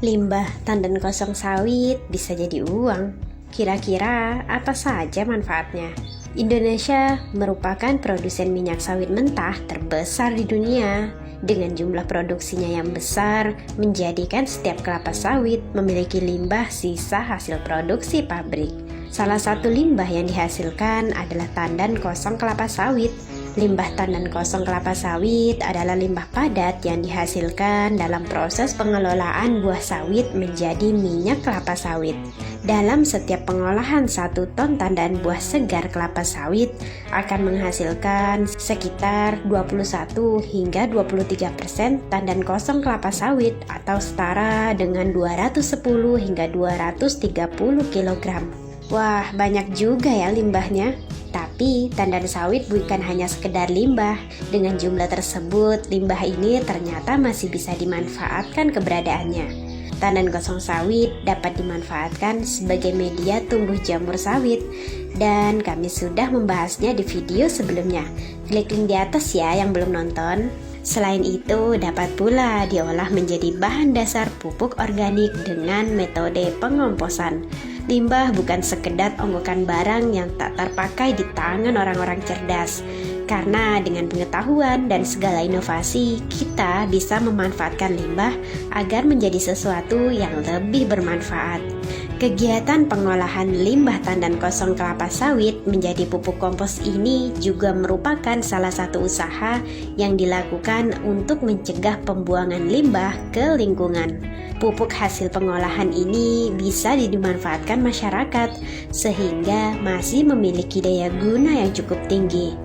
Limbah tandan kosong sawit bisa jadi uang. Kira-kira apa saja manfaatnya? Indonesia merupakan produsen minyak sawit mentah terbesar di dunia. Dengan jumlah produksinya yang besar, menjadikan setiap kelapa sawit memiliki limbah sisa hasil produksi pabrik. Salah satu limbah yang dihasilkan adalah tandan kosong kelapa sawit. Limbah tandan kosong kelapa sawit adalah limbah padat yang dihasilkan dalam proses pengelolaan buah sawit menjadi minyak kelapa sawit. Dalam setiap pengolahan 1 ton tandan buah segar kelapa sawit akan menghasilkan sekitar 21 hingga 23% tandan kosong kelapa sawit atau setara dengan 210 hingga 230 kg. Wah, banyak juga ya limbahnya. Tapi tandan sawit bukan hanya sekedar limbah. Dengan jumlah tersebut, limbah ini ternyata masih bisa dimanfaatkan keberadaannya. Tandan kosong sawit dapat dimanfaatkan sebagai media tumbuh jamur sawit, dan kami sudah membahasnya di video sebelumnya. Klik link di atas ya yang belum nonton. Selain itu, dapat pula diolah menjadi bahan dasar pupuk organik dengan metode pengomposan. Limbah bukan sekedar onggokan barang yang tak terpakai di tangan orang-orang cerdas. Karena dengan pengetahuan dan segala inovasi, kita bisa memanfaatkan limbah agar menjadi sesuatu yang lebih bermanfaat. Kegiatan pengolahan limbah tandan kosong kelapa sawit menjadi pupuk kompos ini juga merupakan salah satu usaha yang dilakukan untuk mencegah pembuangan limbah ke lingkungan. Pupuk hasil pengolahan ini bisa dimanfaatkan masyarakat sehingga masih memiliki daya guna yang cukup tinggi.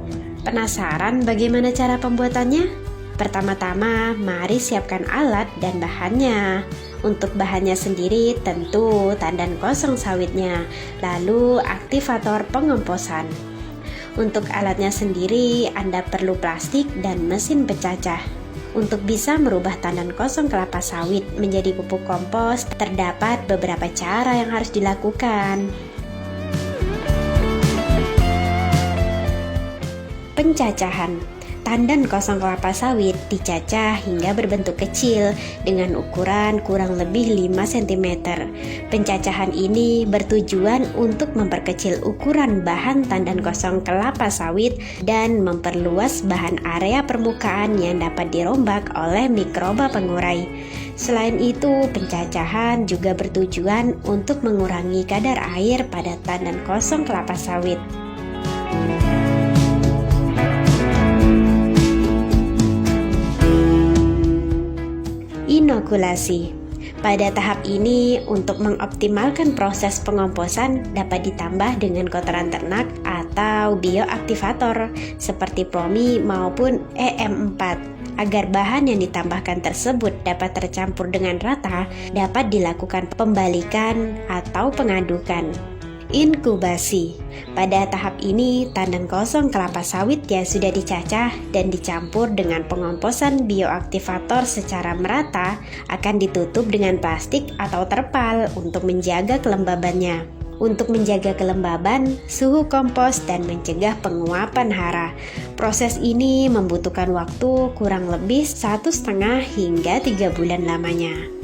Penasaran bagaimana cara pembuatannya? Pertama-tama, mari siapkan alat dan bahannya. Untuk bahannya sendiri tentu tandan kosong sawitnya, lalu aktivator pengomposan. Untuk alatnya sendiri, Anda perlu plastik dan mesin pecacah. Untuk bisa merubah tandan kosong kelapa sawit menjadi pupuk kompos, terdapat beberapa cara yang harus dilakukan. Pencacahan. Tandan kosong kelapa sawit dicacah hingga berbentuk kecil dengan ukuran kurang lebih 5 cm. Pencacahan ini bertujuan untuk memperkecil ukuran bahan tandan kosong kelapa sawit dan memperluas bahan area permukaan yang dapat dirombak oleh mikroba pengurai. Selain itu, pencacahan juga bertujuan untuk mengurangi kadar air pada tandan kosong kelapa sawit. Inokulasi. Pada tahap ini, untuk mengoptimalkan proses pengomposan dapat ditambah dengan kotoran ternak atau bioaktivator seperti Promi maupun EM4. Agar bahan yang ditambahkan tersebut dapat tercampur dengan rata, dapat dilakukan pembalikan atau pengadukan. Inkubasi. Pada tahap ini, tandan kosong kelapa sawit yang sudah dicacah dan dicampur dengan pengomposan bioaktivator secara merata akan ditutup dengan plastik atau terpal untuk menjaga kelembabannya. Untuk menjaga kelembaban, suhu kompos, dan mencegah penguapan hara. Proses ini membutuhkan waktu kurang lebih 1,5 hingga 3 bulan lamanya.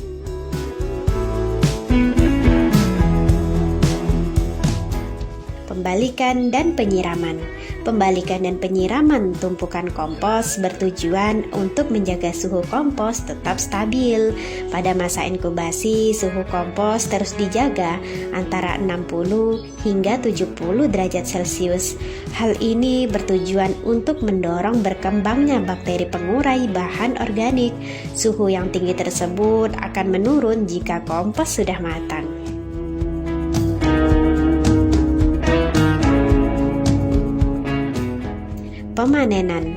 Pembalikan dan penyiraman. Pembalikan dan penyiraman tumpukan kompos bertujuan untuk menjaga suhu kompos tetap stabil. Pada masa inkubasi, suhu kompos terus dijaga antara 60 hingga 70 derajat Celcius. Hal ini bertujuan untuk mendorong berkembangnya bakteri pengurai bahan organik. Suhu yang tinggi tersebut akan menurun jika kompos sudah matang. Pemanenan.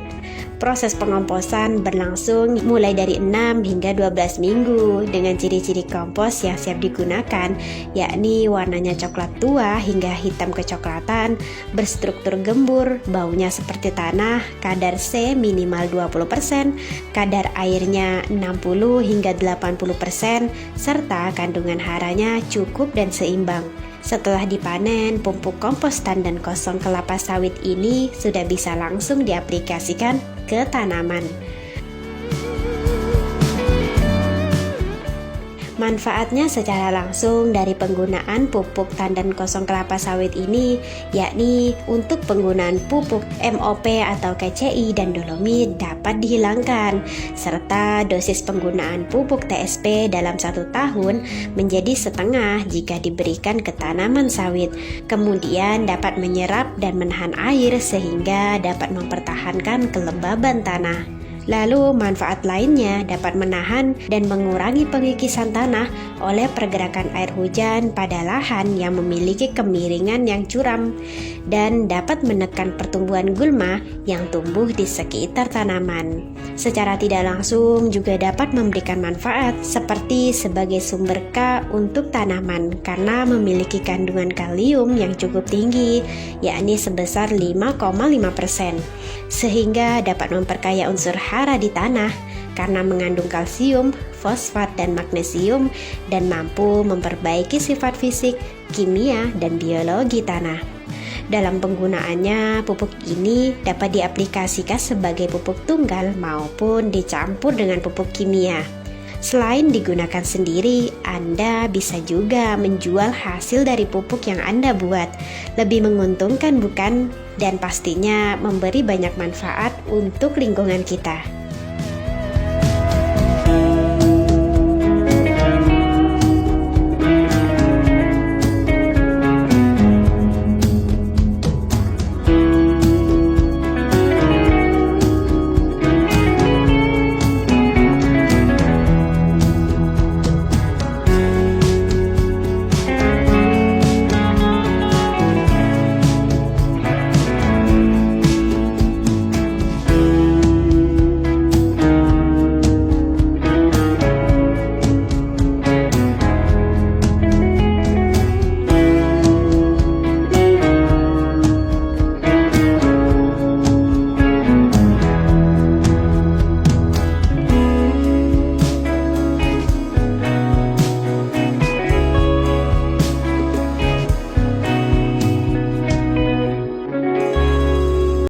Proses pengomposan berlangsung mulai dari 6 hingga 12 minggu dengan ciri-ciri kompos yang siap digunakan, yakni warnanya coklat tua hingga hitam kecoklatan, berstruktur gembur, baunya seperti tanah, kadar C minimal 20%, kadar airnya 60 hingga 80%, serta kandungan haranya cukup dan seimbang. Setelah dipanen, pupuk kompos tandan kosong kelapa sawit ini sudah bisa langsung diaplikasikan ke tanaman. Manfaatnya secara langsung dari penggunaan pupuk tandan kosong kelapa sawit ini, yakni untuk penggunaan pupuk MOP atau KCI dan dolomit dapat dihilangkan, serta dosis penggunaan pupuk TSP dalam 1 tahun menjadi setengah jika diberikan ke tanaman sawit. Kemudian dapat menyerap dan menahan air sehingga dapat mempertahankan kelembaban tanah. Lalu manfaat lainnya dapat menahan dan mengurangi pengikisan tanah oleh pergerakan air hujan pada lahan yang memiliki kemiringan yang curam dan dapat menekan pertumbuhan gulma yang tumbuh di sekitar tanaman. Secara tidak langsung juga dapat memberikan manfaat seperti sebagai sumber K untuk tanaman karena memiliki kandungan kalium yang cukup tinggi, yakni sebesar 5,5%, sehingga dapat memperkaya unsur hara di tanah karena mengandung kalsium, fosfat, dan magnesium dan mampu memperbaiki sifat fisik, kimia, dan biologi tanah. Dalam penggunaannya, pupuk ini dapat diaplikasikan sebagai pupuk tunggal maupun dicampur dengan pupuk kimia. Selain digunakan sendiri, Anda bisa juga menjual hasil dari pupuk yang Anda buat. Lebih menguntungkan bukan? Dan pastinya memberi banyak manfaat untuk lingkungan kita.